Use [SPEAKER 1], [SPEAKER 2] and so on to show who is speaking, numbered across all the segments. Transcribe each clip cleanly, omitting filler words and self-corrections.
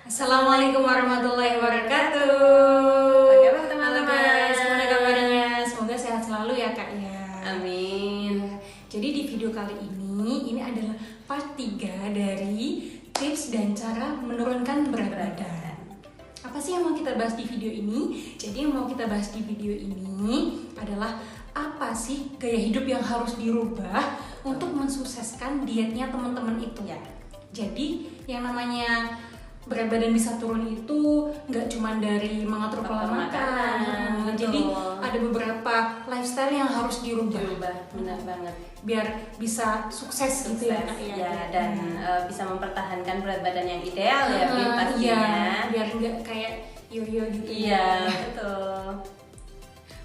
[SPEAKER 1] Assalamualaikum warahmatullahi wabarakatuh.
[SPEAKER 2] Bagaimana
[SPEAKER 1] Halo
[SPEAKER 2] teman-teman?
[SPEAKER 1] guys, gimana kabarnya? Semoga sehat selalu ya kak ya.
[SPEAKER 2] Amin.
[SPEAKER 1] Jadi di video kali ini adalah part 3 dari tips dan cara menurunkan berat badan. Apa sih yang mau kita bahas di video ini? Jadi yang mau kita bahas di video ini adalah apa sih gaya hidup yang harus dirubah untuk mensukseskan dietnya teman-teman itu ya. Jadi yang namanya berat badan bisa turun itu nggak cuma dari mengatur pola makan. Jadi ada beberapa lifestyle yang harus dirubah.
[SPEAKER 2] Benar banget.
[SPEAKER 1] Biar bisa sukses gitu ya kak
[SPEAKER 2] ya, dan bisa mempertahankan berat badan yang ideal ya, Bin, pastinya.
[SPEAKER 1] Iya, biar nggak kayak yo-yo gitu.
[SPEAKER 2] Iya, betul.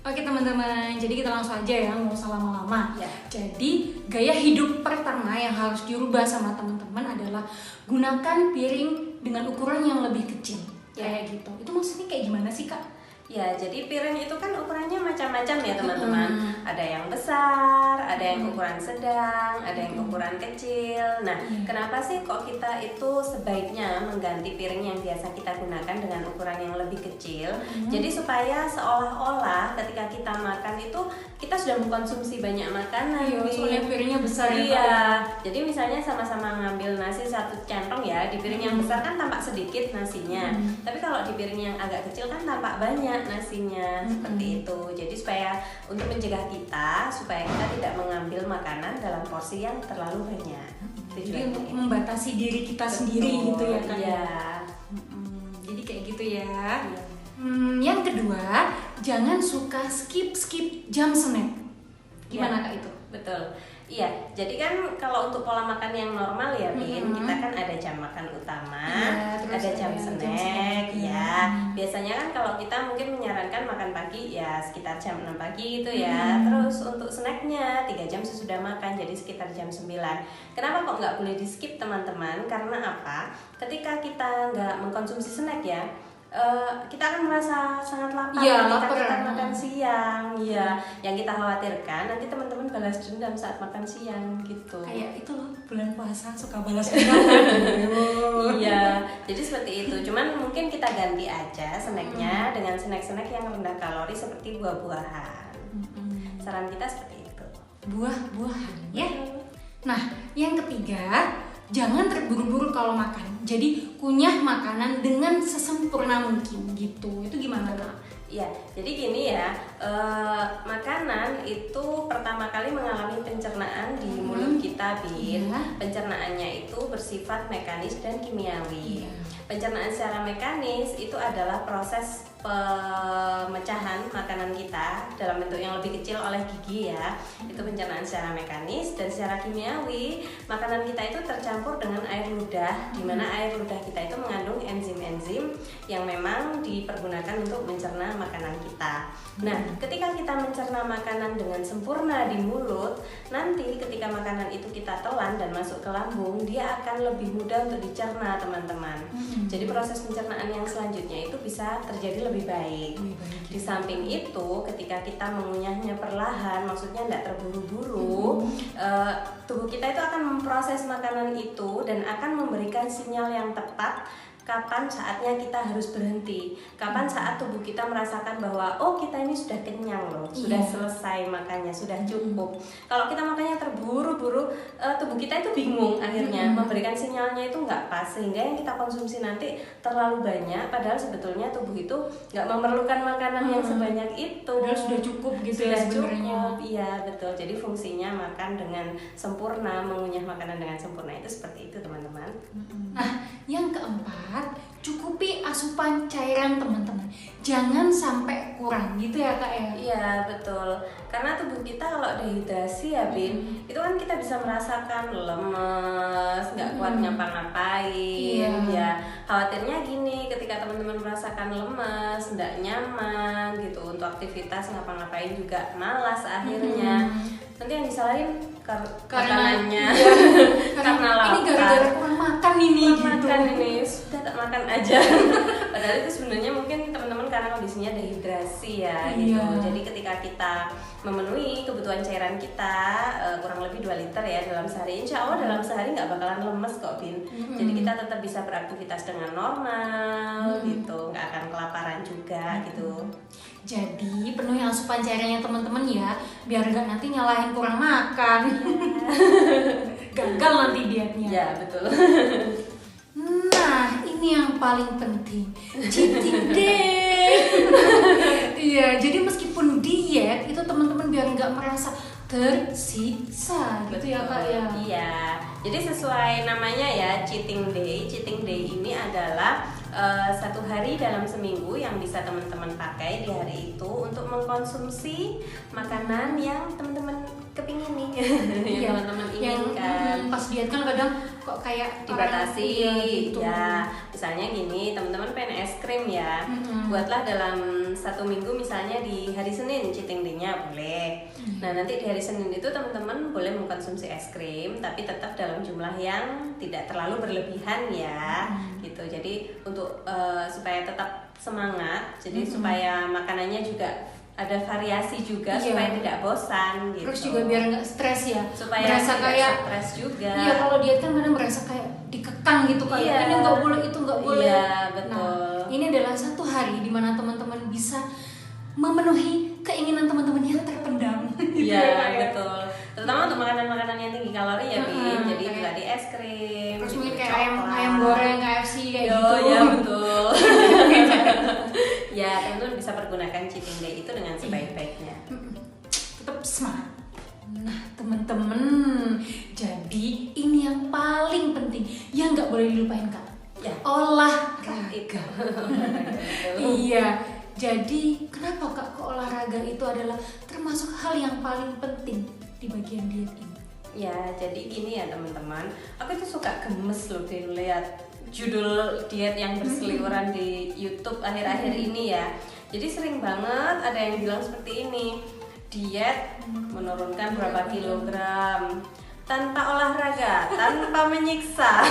[SPEAKER 1] Oke teman-teman, jadi kita langsung aja ya, nggak usah lama-lama.
[SPEAKER 2] Ya.
[SPEAKER 1] Jadi gaya hidup pertama yang harus dirubah sama teman-teman adalah gunakan piring dengan ukuran yang lebih kecil. Kayak gitu. Itu maksudnya kayak gimana sih kak?
[SPEAKER 2] Ya, jadi piring itu kan ukurannya macam-macam ya teman-teman. Ada yang besar, ada yang ukuran sedang, ada yang ukuran kecil. Nah, kenapa sih kok kita itu sebaiknya mengganti piring yang biasa kita gunakan dengan ukuran yang lebih kecil? Jadi supaya seolah-olah ketika kita makan itu kita sudah mengkonsumsi banyak makanan.
[SPEAKER 1] Iya, soalnya piringnya besar ya.
[SPEAKER 2] Iya. Jadi misalnya sama-sama ngambil nasi satu centong ya, di piring yang besar kan tampak sedikit nasinya. Tapi kalau di piring yang agak kecil kan tampak banyak nasinya, seperti itu. Jadi supaya untuk mencegah kita supaya kita tidak mengambil makanan dalam porsi yang terlalu banyak.
[SPEAKER 1] Jadi untuk membatasi diri kita sendiri gitu ya kak.
[SPEAKER 2] Iya.
[SPEAKER 1] Jadi kayak gitu ya.
[SPEAKER 2] Iya.
[SPEAKER 1] Yang kedua, jangan suka skip jam snack. Gimana kak itu?
[SPEAKER 2] Betul. Iya, jadi kan kalau untuk pola makan yang normal ya, Bin, kita kan ada jam makan utama, ada jam snack, ya. Biasanya kan kalau kita mungkin menyarankan makan pagi ya sekitar jam 6 pagi itu ya. Terus untuk snacknya 3 jam sesudah makan, jadi sekitar jam 9. Kenapa kok nggak boleh di skip teman-teman? Karena apa? Ketika kita nggak mengkonsumsi snack ya, kita akan merasa sangat lapar ketika kita makan siang. Ya, yang kita khawatirkan nanti teman-teman balas dendam saat makan siang gitu.
[SPEAKER 1] Kayak itu loh, bulan puasa suka balas dendam.
[SPEAKER 2] Iya, jadi seperti itu. Cuman mungkin kita ganti aja snacknya dengan snack-snack yang rendah kalori seperti buah-buahan. Saran kita seperti itu.
[SPEAKER 1] Buah-buahan ya. Nah, yang ketiga, jangan terburu-buru kalau makan. Jadi kunyah makanan dengan sesempurna mungkin gitu. Itu gimana kak?
[SPEAKER 2] Iya, jadi gini ya, makanan itu pertama kali mengalami pencernaan di mulut kita, Bin. Pencernaannya itu bersifat mekanis dan kimiawi. Pencernaan secara mekanis itu adalah proses pemecahan makanan kita dalam bentuk yang lebih kecil oleh gigi ya. Itu pencernaan secara mekanis. Dan secara kimiawi, makanan kita itu tercampur dengan air ludah, di mana air ludah kita itu mengandung enzim-enzim yang memang dipergunakan untuk mencerna makanan kita. Nah, ketika kita mencerna makanan dengan sempurna di mulut, nanti ketika makanan itu kita telan dan masuk ke lambung, dia akan lebih mudah untuk dicerna, teman-teman. Jadi proses pencernaan yang selanjutnya itu bisa terjadi lebih baik. Di samping itu, ketika kita mengunyahnya perlahan, maksudnya tidak terburu-buru, tubuh kita itu akan memproses makanan itu dan akan memberikan sinyal yang tepat kapan saatnya kita harus berhenti, kapan saat tubuh kita merasakan bahwa oh kita ini sudah kenyang loh, sudah selesai makannya, sudah cukup. Kalau kita makannya terburu-buru, tubuh kita itu bingung akhirnya, memberikan sinyalnya itu nggak pas, sehingga yang kita konsumsi nanti terlalu banyak, padahal sebetulnya tubuh itu nggak memerlukan makanan yang sebanyak itu.
[SPEAKER 1] Padahal sudah cukup gitu
[SPEAKER 2] sudah
[SPEAKER 1] ya sebenarnya.
[SPEAKER 2] Cukup, iya betul. Jadi fungsinya makan dengan sempurna, mengunyah makanan dengan sempurna itu seperti itu teman-teman.
[SPEAKER 1] Nah, yang keempat, cukupi asupan cairan teman-teman. Jangan sampai kurang gitu ya kak ya.
[SPEAKER 2] Iya betul. Karena tubuh kita kalau dehidrasi ya Bin, itu kan kita bisa merasakan lemes, nggak kuat ngapa-ngapain. Ya khawatirnya gini, ketika teman-teman merasakan lemes, nggak nyaman gitu untuk aktivitas ngapa-ngapain juga malas akhirnya. Nanti yang disalahin makanannya. Karena lapar.
[SPEAKER 1] Ini gara-gara kurang makan ini.
[SPEAKER 2] Kurang makan ini, sudah tak makan aja. Padahal itu sebenarnya mungkin teman-teman karena kondisinya dehidrasi ya gitu. Jadi ketika kita memenuhi kebutuhan cairan kita kurang lebih 2 liter ya dalam sehari, insya Allah dalam sehari nggak bakalan lemes kok Bin. Jadi kita tetap bisa beraktivitas dengan normal gitu, nggak akan kelaparan juga gitu.
[SPEAKER 1] Jadi penuhi asupan cairannya teman-teman ya, biar nggak nanti nyalahin kurang makan. Gagal nanti dietnya.
[SPEAKER 2] Ya betul.
[SPEAKER 1] Nah, ini yang paling penting, cheating day. Iya, jadi meskipun diet itu teman-teman biar nggak merasa tersiksa gitu.
[SPEAKER 2] Betul.
[SPEAKER 1] Ya Kak ya.
[SPEAKER 2] Iya, jadi sesuai namanya ya, cheating day. Cheating day ini adalah satu hari dalam seminggu yang bisa teman-teman pakai di hari itu untuk mengkonsumsi makanan yang teman-teman kepingin nih, yang teman-teman inginkan.
[SPEAKER 1] Pas diet kan kadang kok kayak
[SPEAKER 2] dibatasi
[SPEAKER 1] gitu.
[SPEAKER 2] Ya, misalnya gini, teman-teman pengen es krim ya, buatlah dalam 1 minggu misalnya di hari Senin cheating day-nya boleh. Nah nanti di hari Senin itu teman-teman boleh mengkonsumsi es krim, tapi tetap dalam jumlah yang tidak terlalu berlebihan ya, gitu. Jadi untuk supaya tetap semangat, jadi supaya makanannya juga ada variasi juga, supaya tidak bosan gitu.
[SPEAKER 1] Terus juga biar nggak stres ya,
[SPEAKER 2] supaya
[SPEAKER 1] berasa kayak
[SPEAKER 2] stres juga.
[SPEAKER 1] Iya, kalau diet kan kadang berasa kayak dikekang gitu kan.
[SPEAKER 2] Iya.
[SPEAKER 1] Ini nggak boleh, itu nggak boleh.
[SPEAKER 2] Iya, betul.
[SPEAKER 1] Nah, ini adalah satu hari di mana teman-teman bisa memenuhi keinginan teman-teman yang terpendam.
[SPEAKER 2] Iya, betul. Terutama untuk makanan-makanan yang tinggi kalori ya, Bin. Jadi tadi es krim.
[SPEAKER 1] Terus mungkin
[SPEAKER 2] gitu,
[SPEAKER 1] kayak ayam goreng, KFC kayak gitu.
[SPEAKER 2] Ya betul. Ya, teman-teman bisa pergunakan cheating day itu dengan sebaik-baiknya.
[SPEAKER 1] Tetap semangat. Nah, teman-teman, jadi ini yang paling penting, yang nggak boleh dilupain Kak.
[SPEAKER 2] Ya.
[SPEAKER 1] Olahraga. Iya. Jadi kenapa Kak kok olahraga itu adalah termasuk hal yang paling penting di bagian diet ini?
[SPEAKER 2] Ya, jadi gini ya teman-teman, aku tuh suka gemes loh lihat judul diet yang berseliweran di YouTube akhir-akhir ini ya. Jadi sering banget ada yang bilang seperti ini, diet menurunkan berapa kilogram tanpa olahraga, tanpa menyiksa.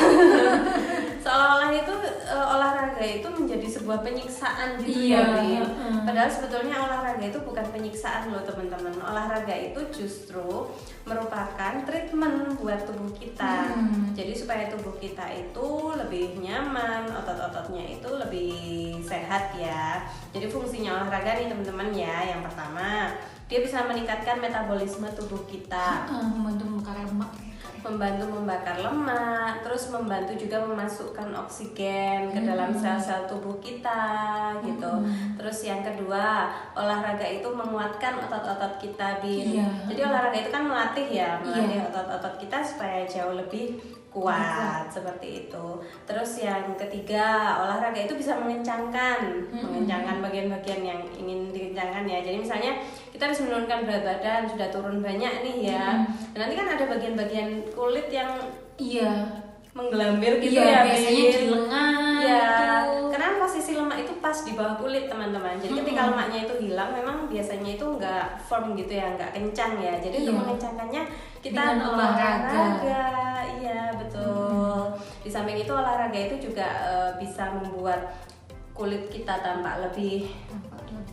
[SPEAKER 2] Seolah-olah itu olahraga itu menjadi sebuah penyiksaan gitu ya, Bin. Padahal sebetulnya olahraga itu bukan penyiksaan loh teman-teman. Olahraga itu justru merupakan treatment buat tubuh kita. Jadi supaya tubuh kita itu lebih nyaman, otot-ototnya itu lebih sehat ya. Jadi fungsinya olahraga nih teman-teman ya, yang pertama dia bisa meningkatkan metabolisme tubuh kita, membantu membakar lemak, terus membantu juga memasukkan oksigen ke dalam sel-sel tubuh kita gitu. Terus yang kedua, olahraga itu menguatkan otot-otot kita, Bin. Jadi olahraga itu kan melatih otot-otot kita supaya jauh lebih kuat seperti itu. Terus yang ketiga, olahraga itu bisa mengencangkan bagian-bagian yang ingin dikencangkan ya. Jadi misalnya kita harus menurunkan berat badan, sudah turun banyak nih ya. Dan nanti kan ada bagian-bagian kulit yang menggelambir gitu ya,
[SPEAKER 1] biasanya di lengan.
[SPEAKER 2] Gitu. Karena posisi lemak itu pas di bawah kulit teman-teman. Jadi ketika lemaknya itu hilang, memang biasanya itu nggak firm gitu ya, nggak kencang ya. Jadi untuk mengencangkannya kita olahraga. Iya betul. Di samping itu olahraga itu juga bisa membuat kulit kita tampak lebih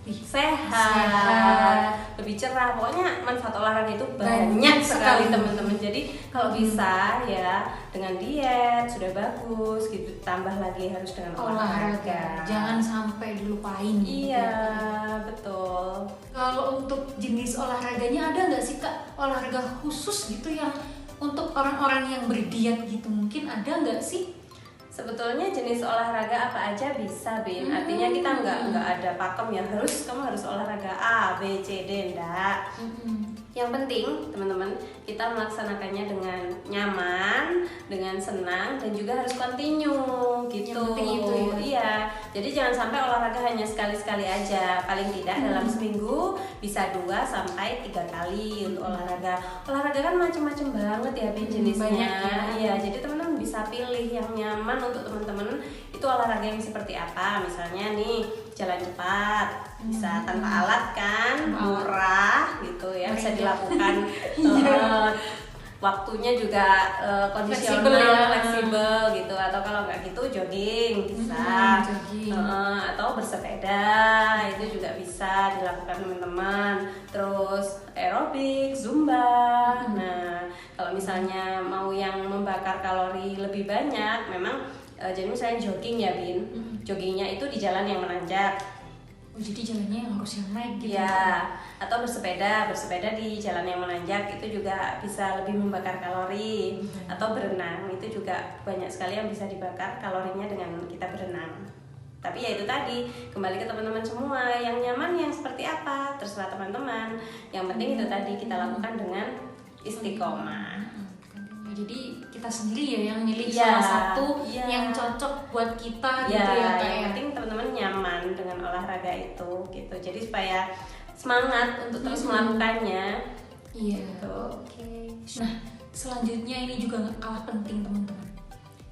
[SPEAKER 2] sehat, lebih cerah. Pokoknya manfaat olahraga itu banyak sekali teman-teman. Jadi kalau bisa ya dengan diet sudah bagus gitu, tambah lagi harus dengan olahraga.
[SPEAKER 1] Jangan sampai dilupain.
[SPEAKER 2] Iya betul.
[SPEAKER 1] Kalau untuk jenis olahraganya ada nggak sih Kak olahraga khusus gitu yang untuk orang-orang yang berdiet gitu, mungkin ada nggak sih?
[SPEAKER 2] Sebetulnya jenis olahraga apa aja bisa, Bin. Artinya kita nggak ada pakem ya, kamu harus olahraga A, B, C, D, enggak. Yang penting teman-teman, kita melaksanakannya dengan nyaman, dengan senang, dan juga harus continue gitu.
[SPEAKER 1] Yang penting itu ya.
[SPEAKER 2] Iya, jadi jangan sampai olahraga hanya sekali-sekali aja. Paling tidak dalam seminggu bisa 2 sampai 3 kali untuk olahraga. Olahraga kan macam-macam banget ya, Bin, jenisnya.
[SPEAKER 1] Banyak ya.
[SPEAKER 2] Iya, jadi teman-teman bisa pilih yang nyaman untuk teman-teman. Itu olahraga yang seperti apa? Misalnya nih, jalan cepat, bisa tanpa alat kan, murah gitu ya, bisa dilakukan. Waktunya juga kondisional, fleksibel gitu. Atau kalau nggak gitu jogging bisa. bersepeda itu juga bisa dilakukan teman-teman. Terus aerobik, zumba. Nah, kalau misalnya mau yang membakar kalori lebih banyak, memang jadi misalnya jogging ya Bin. Joggingnya itu di jalan yang menanjak.
[SPEAKER 1] Oh, jadi jalannya yang harus yang naik gitu
[SPEAKER 2] ya, atau bersepeda di jalan yang menanjak itu juga bisa lebih membakar kalori. Atau berenang itu juga banyak sekali yang bisa dibakar kalorinya dengan kita berenang. Tapi ya itu tadi, kembali ke teman-teman semua, yang nyaman yang seperti apa terserah teman-teman. Yang penting itu tadi kita lakukan dengan istiqomah.
[SPEAKER 1] Jadi kita sendiri ya yang milih salah satu yang cocok buat kita gitu ya.
[SPEAKER 2] Yang penting teman-teman nyaman dengan olahraga itu gitu. Jadi supaya semangat untuk terus melakukannya.
[SPEAKER 1] Iya. Oke. Nah, selanjutnya ini juga gak kalah penting teman-teman.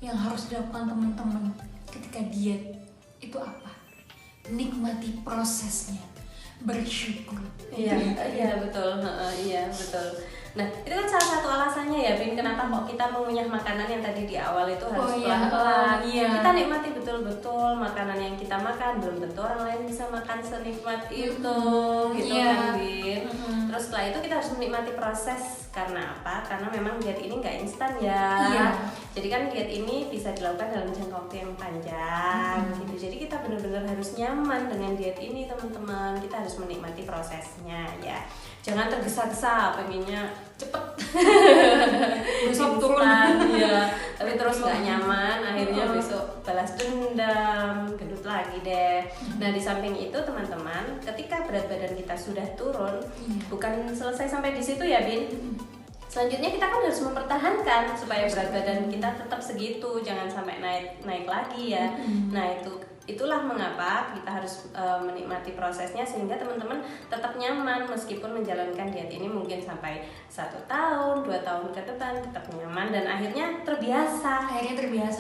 [SPEAKER 1] Yang harus dilakukan teman-teman ketika diet itu apa? Nikmati prosesnya, bersyukur.
[SPEAKER 2] Iya betul. Iya betul. Nah, itu kan salah satu alasannya ya, Bin, kenapa kok kita mengunyah makanan yang tadi di awal itu harus pelan-pelan. Kita nikmati betul-betul makanan yang kita makan, belum tentu orang lain bisa makan senikmat itu, gitu kan, Bin. Terus setelah itu kita harus menikmati proses, karena apa? Karena memang diet ini nggak instan ya. Jadi kan diet ini bisa dilakukan dalam jangka waktu yang panjang, gitu. Jadi kita benar-benar harus nyaman dengan diet ini, teman-teman. Kita harus menikmati prosesnya ya. Jangan tergesa-gesa, pengennya cepet besok turun ya, tapi terus nggak nyaman, akhirnya besok balas dendam, gendut lagi deh. Nah, di samping itu teman-teman, ketika berat badan kita sudah turun, bukan selesai sampai di situ ya, Bin. Selanjutnya kita kan harus mempertahankan supaya berat badan kita tetap segitu, jangan sampai naik lagi ya. Nah, itulah mengapa kita harus menikmati prosesnya sehingga teman-teman tetap nyaman meskipun menjalankan diet ini mungkin sampai 1 tahun, 2 tahun ke depan tetap nyaman dan akhirnya terbiasa.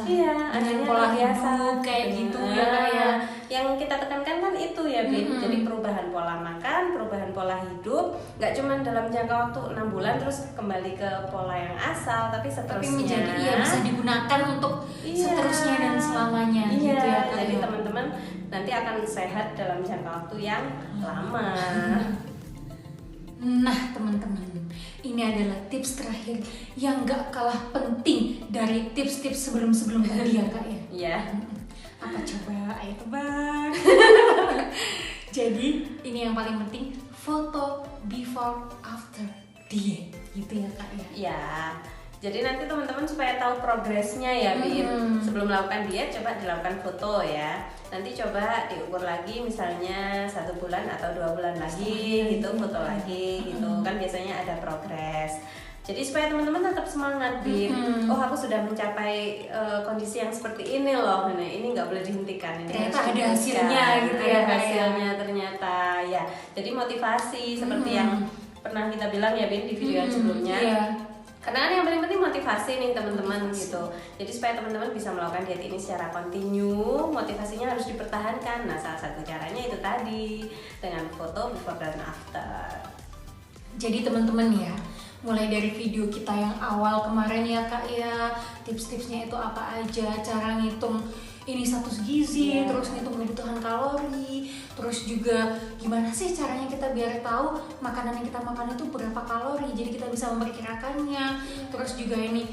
[SPEAKER 2] Iya, akhirnya
[SPEAKER 1] pola
[SPEAKER 2] terbiasa
[SPEAKER 1] hidup kayak gitu ya kayak.
[SPEAKER 2] Yang kita tekankan kan itu ya, Bin. Jadi perubahan pola makan, perubahan pola hidup, nggak cuma dalam jangka waktu 6 bulan terus kembali ke pola yang asal, tapi seterusnya.
[SPEAKER 1] Tapi bisa digunakan untuk seterusnya dan selamanya gitu ya.
[SPEAKER 2] Jadi teman-teman nanti akan sehat dalam jangka waktu yang lama.
[SPEAKER 1] Nah teman-teman, ini adalah tips terakhir yang gak kalah penting dari tips-tips sebelum-sebelum tadi ya Kak ya.
[SPEAKER 2] Iya.
[SPEAKER 1] Apa coba? Ayo tebak. Jadi ini yang paling penting, foto before after diet gitu ya Kak ya.
[SPEAKER 2] Iya. Jadi nanti teman-teman supaya tahu progresnya ya, Bin. Sebelum melakukan diet coba dilakukan foto ya. Nanti coba diukur lagi misalnya 1 bulan atau 2 bulan lagi gitu, foto lagi gitu. Kan biasanya ada progres. Jadi supaya teman-teman tetap semangat, Bin. Oh, aku sudah mencapai kondisi yang seperti ini loh. Nah, ini nggak boleh dihentikan. Ini
[SPEAKER 1] ternyata ada hasilnya gitu ya.
[SPEAKER 2] Ada hasilnya ternyata ya. Jadi motivasi seperti yang pernah kita bilang ya, Bin, di video yang sebelumnya. Karena kan yang paling penting motivasi nih teman-teman gitu. Jadi supaya teman-teman bisa melakukan diet ini secara kontinu, motivasinya harus dipertahankan. Nah, salah satu caranya itu tadi dengan foto before dan after.
[SPEAKER 1] Jadi teman-teman ya, mulai dari video kita yang awal kemarin ya Kak ya, tips-tipsnya itu apa aja, cara ngitung ini status gizi, terus ngitung kebutuhan kalori, terus juga gimana sih caranya kita biar tahu makanan yang kita makan itu berapa kalori, jadi kita bisa memperkirakannya. Terus juga ini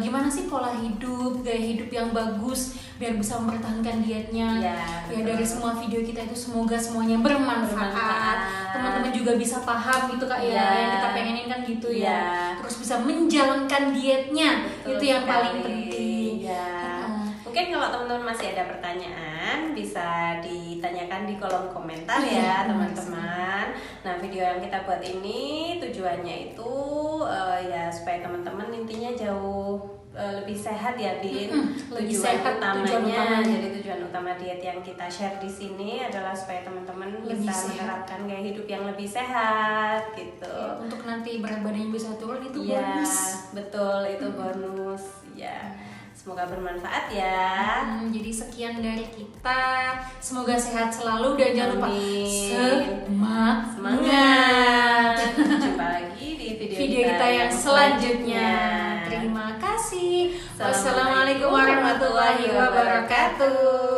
[SPEAKER 1] gimana sih pola hidup, gaya hidup yang bagus biar bisa mempertahankan dietnya. Ya dari semua video kita itu semoga semuanya bermanfaat. Teman-teman juga bisa paham gitu Kak ya, yang kita pengenin kan gitu ya. Terus bisa menjalankan dietnya, itu yang paling penting.
[SPEAKER 2] Mungkin kalau teman-teman masih ada pertanyaan bisa ditanyakan di kolom komentar ya teman-teman. Nah, video yang kita buat ini tujuannya itu ya supaya teman-teman intinya jauh lebih sehat ya, Bin. Jadi tujuan utama diet yang kita share di sini adalah supaya teman-teman bisa menerapkan gaya hidup yang lebih sehat gitu.
[SPEAKER 1] Untuk nanti berat badannya bisa turun itu bonus.
[SPEAKER 2] Betul, itu bonus ya. Semoga bermanfaat ya.
[SPEAKER 1] Jadi sekian dari kita. Semoga sehat selalu dan jangan lupa semangat.
[SPEAKER 2] Jumpa lagi di
[SPEAKER 1] video kita yang selanjutnya. Terima kasih. Wassalamualaikum warahmatullahi wabarakatuh.